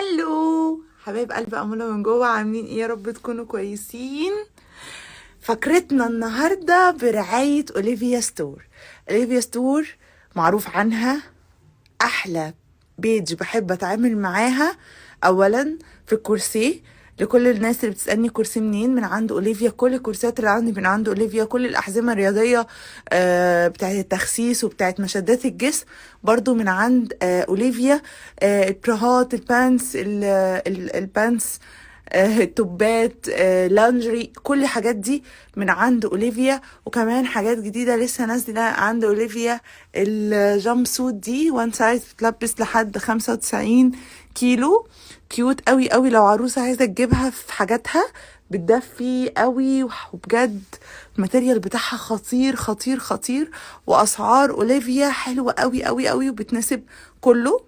هلو حبايب قلب أمولة من جوه، عاملين ايه؟ يا رب تكونوا كويسين. فكرتنا النهاردة برعاية أوليفيا ستور. أوليفيا ستور معروف عنها احلى بيج بحب اتعامل معاها. اولا في الكورسيه، لكل الناس اللي بتسالني كورسيه منين، من عند اوليفيا. كل الكورسات اللي عندي من عند اوليفيا، كل الاحزمه الرياضيه بتاعه التخسيس وبتاعه مشدات الجسم برضو من عند اوليفيا. البراهات، البانس، البانس، التوبات، لانجري، كل الحاجات دي من عند اوليفيا. وكمان حاجات جديدة لسه نازلة عند اوليفيا، الجامب سوت دي وان سايز بتلبس لحد 95 كيلو. كيوت قوي قوي لو عروسة عايزة تجيبها في حاجاتها، بتدفي قوي. وبجد الماتيريال بتاعها خطير خطير خطير، واسعار اوليفيا حلوة قوي قوي قوي وبتناسب كله.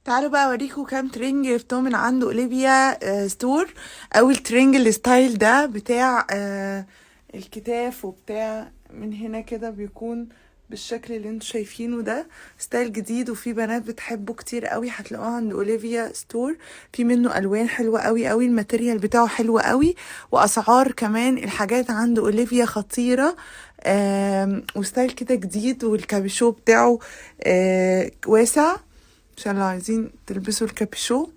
تعالوا بقى اوريكم كام ترنج جبتهم من عند اوليفيا ستور. اول ترنج الستايل ده بتاع الكتاف، وبتاع من هنا كده بيكون بالشكل اللي انتوا شايفينه ده. ستايل جديد وفي بنات بتحبه كتير قوي، هتلاقوه عند اوليفيا ستور. في منه الوان حلوه قوي قوي، الماتيريال بتاعه حلو قوي، واسعار كمان الحاجات عند اوليفيا خطيره. وستايل كده جديد، والكابيشو بتاعه واسع عشان لو عايزين تلبسوا الكابيشو.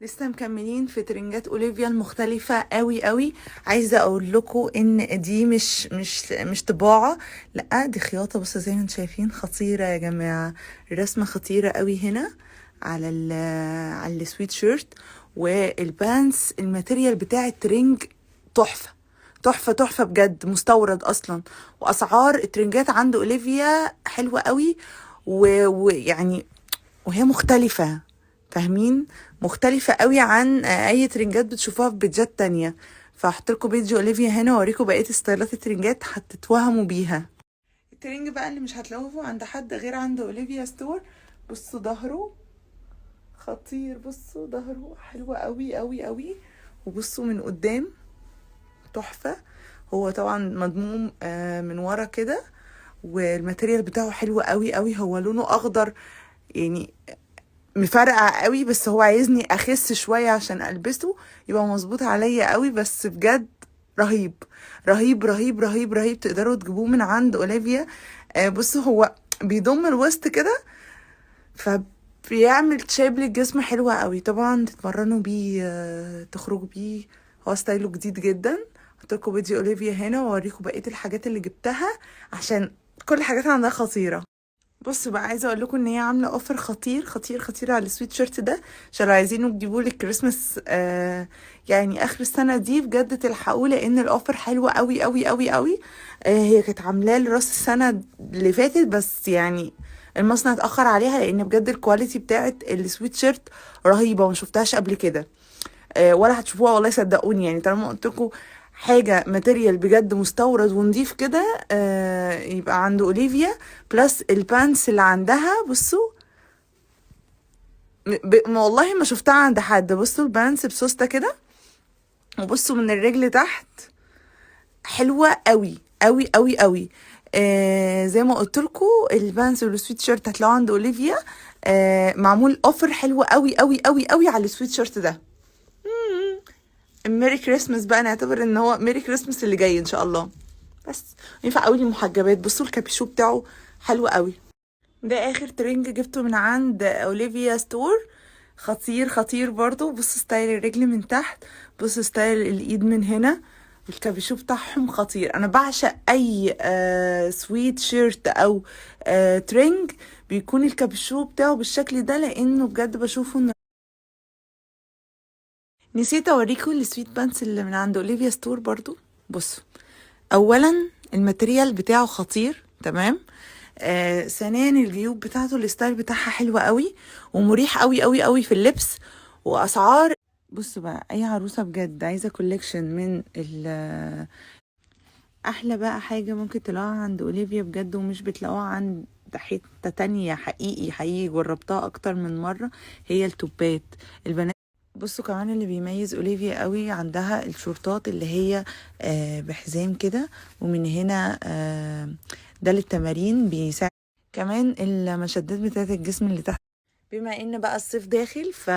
لسه مكملين في ترنجات اوليفيا المختلفة قوي قوي. عايزة اقول لكم ان دي مش طباعة، لا دي خياطة. بصوا زي ما انتم شايفين، خطيرة يا جماعة. الرسمة خطيرة قوي هنا على على السويت شيرت. والبانس، الماتيريال بتاع الترنج تحفة تحفة تحفة بجد، مستورد اصلا. واسعار الترنجات عند اوليفيا حلوة قوي، ويعني وهي مختلفة، فاهمين؟ مختلفة قوي عن اي ترنجات بتشوفوها في بيتجات تانية. فهحط لكم بيج اوليفيا هنا واوريكم بقية ستايلات الترنجات هتتوهموا بيها. الترنج بقى اللي مش هتلاقوه عند حد غير عند اوليفيا ستور. بصوا ظهره خطير، بصوا ظهره حلوة قوي قوي قوي. وبصوا من قدام تحفة. هو طبعا مضموم من ورا كده، والماتيريال بتاعه حلو قوي قوي. هو لونه اخضر يعني مفرقع قوي، بس هو عايزني اخس شوية عشان البسه يبقى مظبوط عليا قوي. بس بجد رهيب رهيب رهيب رهيب رهيب. تقدروا تجيبوه من عند اوليفيا. بصوا هو بيضم الوسط كده، فبيعمل شيب للجسم حلوة قوي. طبعا تتمرنوا بيه، تخرجوا بيه. هو ستايله جديد جدا. هحطلكوا فيديو اوليفيا هنا واوريكم بقية الحاجات اللي جبتها، عشان كل الحاجات عندها خطيرة. بصوا بقى، عايزه اقول لكم ان هي عامله اوفر خطير خطير خطير على السويت شيرت ده. عشان لو عايزينه تجيبوه للكريسماس يعني اخر السنه دي، بجد تلحقوه لان الاوفر حلوه قوي قوي قوي قوي. هي كانت عاملاه لراس السنه اللي فاتت، بس يعني المصنع اتاخر عليها، لان بجد الكواليتي بتاعت السويت شيرت رهيبه، وما شفتهاش قبل كده. ولا هتشوفوها والله صدقوني. يعني طالما قلت لكم حاجه ماتيريال بجد مستورد ونضيف كده، يبقى عند اوليفيا. بلس البانس اللي عندها، بصوا والله ما شفتها عند حد. بصوا البانس بسوسته كده، وبصوا من الرجل تحت حلوه قوي قوي قوي قوي. زي ما قلت لكم، البانس والسويت شيرت هتلاقوه عند اوليفيا. معمول اوفر حلو قوي قوي قوي قوي على السويت شيرت ده. ميري كريسماس بقى، نعتبر ان هو ميري كريسماس اللي جاي ان شاء الله. بس ينفع قوي المحجبات. بصوا الكابيشو بتاعه حلو قوي. ده اخر ترنج جبته من عند اوليفيا ستور. خطير خطير برضو. بصوا ستايل الرجل من تحت، بصوا ستايل الايد من هنا. الكابيشو بتاعهم خطير. انا بعشق اي سويت شيرت او ترنج بيكون الكابيشو بتاعه بالشكل ده، لانه بجد بشوفه انه. نسيت اوريكم السويت بانس اللي من عند اوليفيا ستور برضو. بصوا، اولا الماتريال بتاعه خطير تمام. ثانيا الجيوب بتاعته الستايل بتاعها حلو قوي، ومريح قوي قوي قوي في اللبس. واسعار، بصوا بقى، اي عروسه بجد عايزه كوليكشن من احلى بقى حاجه ممكن تلاقوها عند اوليفيا بجد، ومش بتلاقوها عند حته تانية. حقيقي حقيقي جربتها اكتر من مره. هي التوبات البنات. بصوا كمان اللي بيميز اوليفيا قوي عندها الشورتات اللي هي بحزام كده، ومن هنا ده للتمارين بيساعد. كمان المشدات بتاعت الجسم اللي تحت بما ان بقى الصيف داخل ف